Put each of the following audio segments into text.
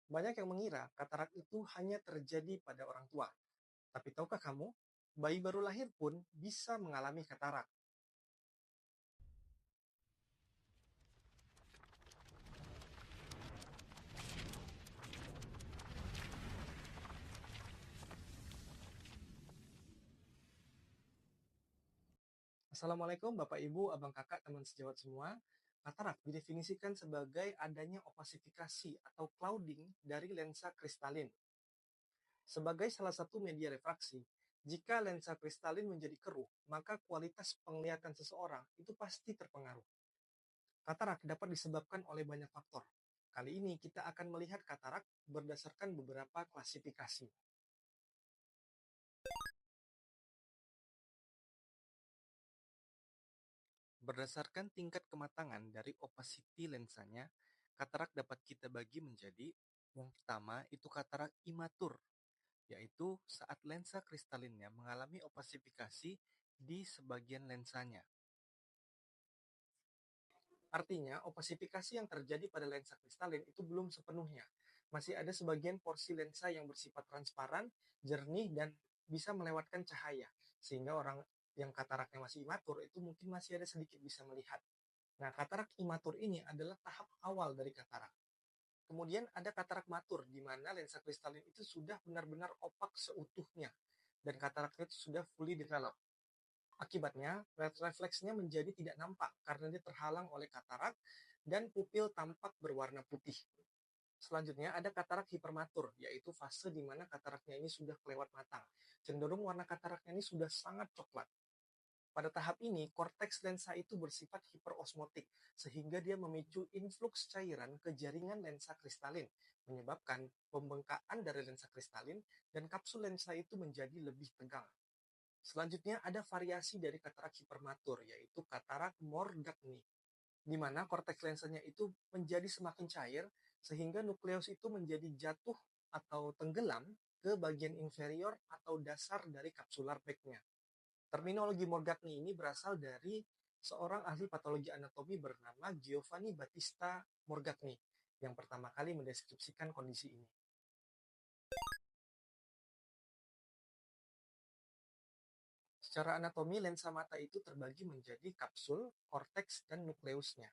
Banyak yang mengira katarak itu hanya terjadi pada orang tua. Tapi tahukah kamu, bayi baru lahir pun bisa mengalami katarak. Assalamualaikum Bapak Ibu, Abang Kakak, teman sejawat semua. Katarak didefinisikan sebagai adanya opasifikasi atau clouding dari lensa kristalin. Sebagai salah satu media refraksi, jika lensa kristalin menjadi keruh, maka kualitas penglihatan seseorang itu pasti terpengaruh. Katarak dapat disebabkan oleh banyak faktor. Kali ini kita akan melihat katarak berdasarkan beberapa klasifikasi. Berdasarkan tingkat kematangan dari opacity lensanya, katarak dapat kita bagi menjadi yang pertama itu katarak imatur, yaitu saat lensa kristalinnya mengalami opasifikasi di sebagian lensanya. Artinya, opasifikasi yang terjadi pada lensa kristalin itu belum sepenuhnya. Masih ada sebagian porsi lensa yang bersifat transparan, jernih, dan bisa melewatkan cahaya. Sehingga orang yang kataraknya masih imatur itu mungkin masih ada sedikit bisa melihat. Nah, katarak imatur ini adalah tahap awal dari katarak. Kemudian ada katarak matur, di mana lensa kristalin itu sudah benar-benar opak seutuhnya, dan kataraknya itu sudah fully developed. Akibatnya, refleksnya menjadi tidak nampak karena dia terhalang oleh katarak dan pupil tampak berwarna putih. Selanjutnya ada katarak hipermatur, yaitu fase di mana kataraknya ini sudah kelewat matang. Cenderung warna kataraknya ini sudah sangat coklat. Pada tahap ini, korteks lensa itu bersifat hiperosmotik, sehingga dia memicu influx cairan ke jaringan lensa kristalin, menyebabkan pembengkakan dari lensa kristalin dan kapsul lensa itu menjadi lebih tegang. Selanjutnya ada variasi dari katarak hipermatur, yaitu katarak Morgagni, di mana korteks lensanya itu menjadi semakin cair, sehingga nukleus itu menjadi jatuh atau tenggelam ke bagian inferior atau dasar dari kapsular bagnya. Terminologi Morgagni ini berasal dari seorang ahli patologi anatomi bernama Giovanni Battista Morgagni, yang pertama kali mendeskripsikan kondisi ini. Secara anatomi, lensa mata itu terbagi menjadi kapsul, korteks, dan nukleusnya.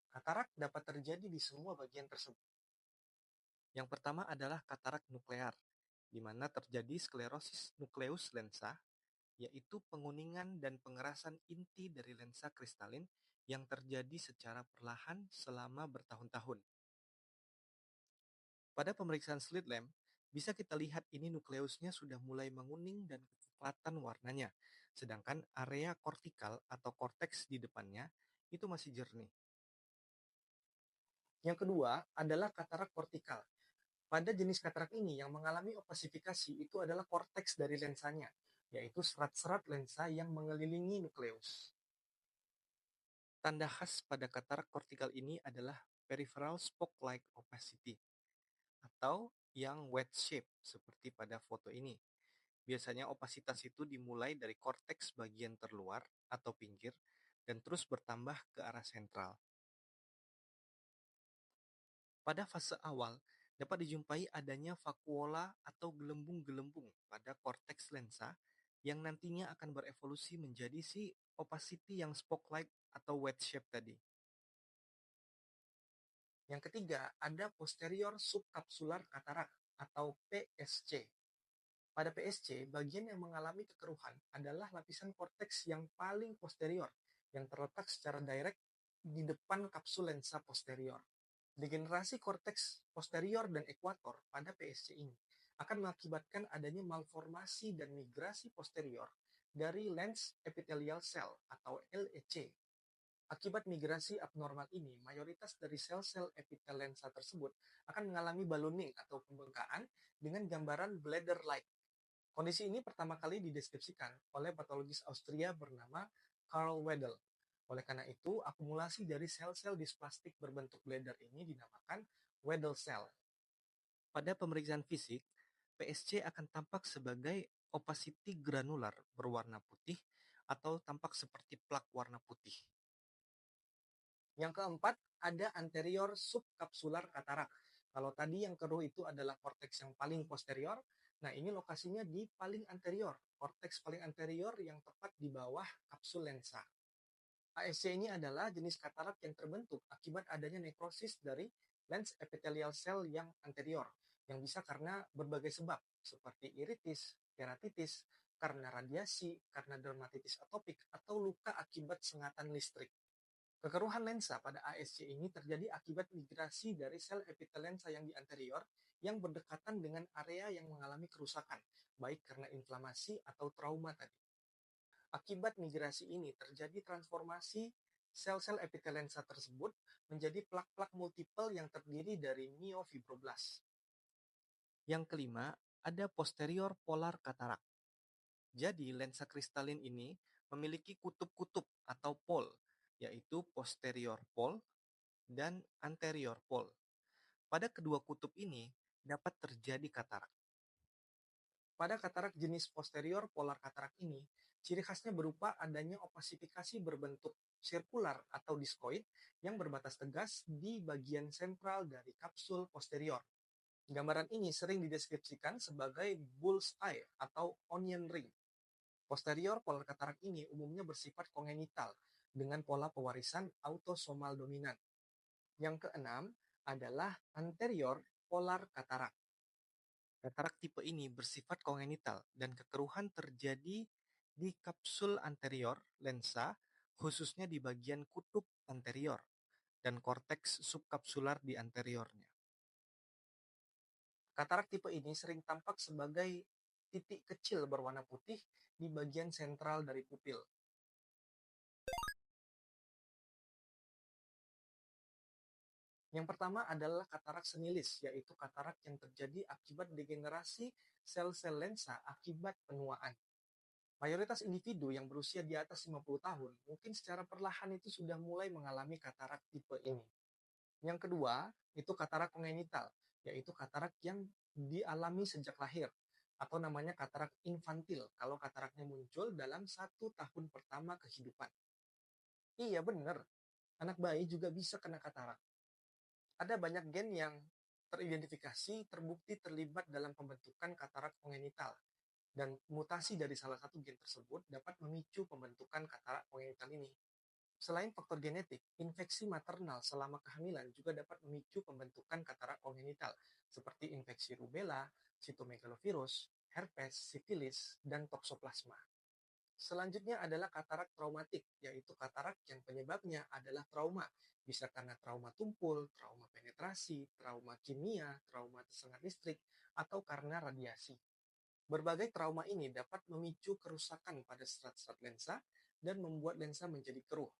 Katarak dapat terjadi di semua bagian tersebut. Yang pertama adalah katarak nuklear, di mana terjadi sklerosis nukleus lensa, yaitu penguningan dan pengerasan inti dari lensa kristalin yang terjadi secara perlahan selama bertahun-tahun. Pada pemeriksaan slit lamp, bisa kita lihat ini nukleusnya sudah mulai menguning dan kecoklatan warnanya, sedangkan area kortikal atau korteks di depannya itu masih jernih. Yang kedua adalah katarak kortikal. Pada jenis katarak ini yang mengalami opasifikasi itu adalah korteks dari lensanya, yaitu serat-serat lensa yang mengelilingi nukleus. Tanda khas pada katarak kortikal ini adalah peripheral spoke-like opacity, atau yang wedge shape seperti pada foto ini. Biasanya opasitas itu dimulai dari korteks bagian terluar atau pinggir dan terus bertambah ke arah sentral. Pada fase awal, dapat dijumpai adanya vakuola atau gelembung-gelembung pada korteks lensa yang nantinya akan berevolusi menjadi si opacity yang spoke-like atau wedge shape tadi. Yang ketiga, ada posterior subkapsular katarak atau PSC. Pada PSC, bagian yang mengalami kekeruhan adalah lapisan korteks yang paling posterior, yang terletak secara direct di depan kapsul lensa posterior. Degenerasi korteks posterior dan ekuator pada PSC ini akan mengakibatkan adanya malformasi dan migrasi posterior dari lens epithelial cell atau LEC. Akibat migrasi abnormal ini, mayoritas dari sel-sel epitel lensa tersebut akan mengalami ballooning atau pembengkakan dengan gambaran bladder-like. Kondisi ini pertama kali dideskripsikan oleh patologis Austria bernama Karl Wedel. Oleh karena itu, akumulasi dari sel-sel displastik berbentuk bladder ini dinamakan Wedel cell. Pada pemeriksaan fisik, PSC akan tampak sebagai opacity granular berwarna putih atau tampak seperti plak warna putih. Yang keempat, ada anterior subkapsular katarak. Kalau tadi yang keruh itu adalah korteks yang paling posterior, nah ini lokasinya di paling anterior, korteks paling anterior yang tepat di bawah kapsul lensa. ASC ini adalah jenis katarak yang terbentuk akibat adanya nekrosis dari lens epithelial cell yang anterior, yang bisa karena berbagai sebab, seperti iritis, keratitis, karena radiasi, karena dermatitis atopik, atau luka akibat sengatan listrik. Kekeruhan lensa pada ASC ini terjadi akibat migrasi dari sel epitel lensa yang di anterior yang berdekatan dengan area yang mengalami kerusakan, baik karena inflamasi atau trauma tadi. Akibat migrasi ini terjadi transformasi sel-sel epitel lensa tersebut menjadi plak-plak multiple yang terdiri dari myofibroblas. Yang kelima, ada posterior polar katarak. Jadi, lensa kristalin ini memiliki kutub-kutub atau pole, yaitu posterior pole dan anterior pole. Pada kedua kutub ini dapat terjadi katarak. Pada katarak jenis posterior polar katarak ini, ciri khasnya berupa adanya opasifikasi berbentuk sirkular atau diskoid yang berbatas tegas di bagian sentral dari kapsul posterior. Gambaran ini sering dideskripsikan sebagai bull's eye atau onion ring. Posterior polar katarak ini umumnya bersifat kongenital dengan pola pewarisan autosomal dominan. Yang keenam adalah anterior polar katarak. Katarak tipe ini bersifat kongenital dan kekeruhan terjadi di kapsul anterior lensa, khususnya di bagian kutub anterior dan korteks subkapsular di anteriornya. Katarak tipe ini sering tampak sebagai titik kecil berwarna putih di bagian sentral dari pupil. Yang pertama adalah katarak senilis, yaitu katarak yang terjadi akibat degenerasi sel-sel lensa akibat penuaan. Mayoritas individu yang berusia di atas 50 tahun mungkin secara perlahan itu sudah mulai mengalami katarak tipe ini. Yang kedua, itu katarak kongenital, yaitu katarak yang dialami sejak lahir, atau namanya katarak infantil kalau kataraknya muncul dalam 1 tahun pertama kehidupan. Iya benar, anak bayi juga bisa kena katarak. Ada banyak gen yang teridentifikasi terbukti terlibat dalam pembentukan katarak kongenital, dan mutasi dari salah satu gen tersebut dapat memicu pembentukan katarak kongenital ini. Selain faktor genetik, infeksi maternal selama kehamilan juga dapat memicu pembentukan katarak kongenital, seperti infeksi rubella, sitomegalovirus, herpes, sifilis, dan toksoplasma. Selanjutnya adalah katarak traumatik, yaitu katarak yang penyebabnya adalah trauma. Bisa karena trauma tumpul, trauma penetrasi, trauma kimia, trauma tersengat listrik, atau karena radiasi. Berbagai trauma ini dapat memicu kerusakan pada serat-serat lensa dan membuat lensa menjadi keruh.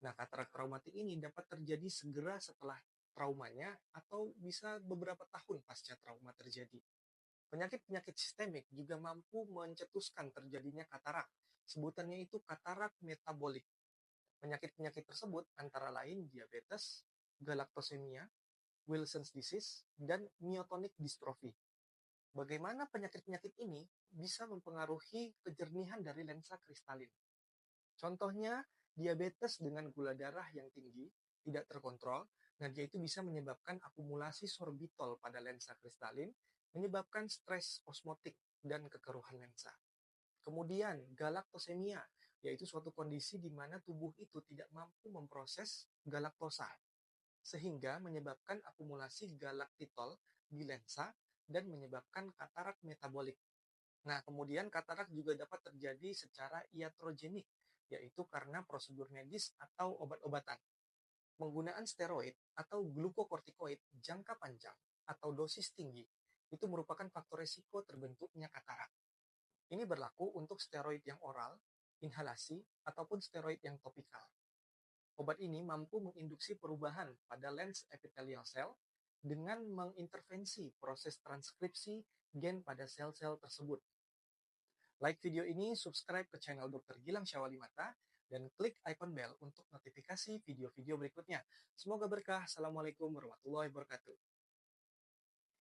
Nah, katarak traumatik ini dapat terjadi segera setelah traumanya atau bisa beberapa tahun pasca trauma terjadi. Penyakit-penyakit sistemik juga mampu mencetuskan terjadinya katarak. Sebutannya itu katarak metabolik. Penyakit-penyakit tersebut antara lain diabetes, galaktosemia, Wilson's disease, dan myotonic dystrophy. Bagaimana penyakit-penyakit ini bisa mempengaruhi kejernihan dari lensa kristalin? Contohnya, diabetes dengan gula darah yang tinggi, tidak terkontrol, nah dia itu bisa menyebabkan akumulasi sorbitol pada lensa kristalin, menyebabkan stres osmotik dan kekeruhan lensa. Kemudian, galaktosemia, yaitu suatu kondisi di mana tubuh itu tidak mampu memproses galaktosa, sehingga menyebabkan akumulasi galaktitol di lensa dan menyebabkan katarak metabolik. Nah, kemudian katarak juga dapat terjadi secara iatrogenik, yaitu karena prosedur medis atau obat-obatan. Penggunaan steroid atau glukokortikoid jangka panjang atau dosis tinggi itu merupakan faktor risiko terbentuknya katarak. Ini berlaku untuk steroid yang oral, inhalasi, ataupun steroid yang topikal. Obat ini mampu menginduksi perubahan pada lens epithelial cell dengan mengintervensi proses transkripsi gen pada sel-sel tersebut. Like video ini, subscribe ke channel Dr. Gilang Syawali Mata, dan klik icon bell untuk notifikasi video-video berikutnya. Semoga berkah. Assalamualaikum warahmatullahi wabarakatuh.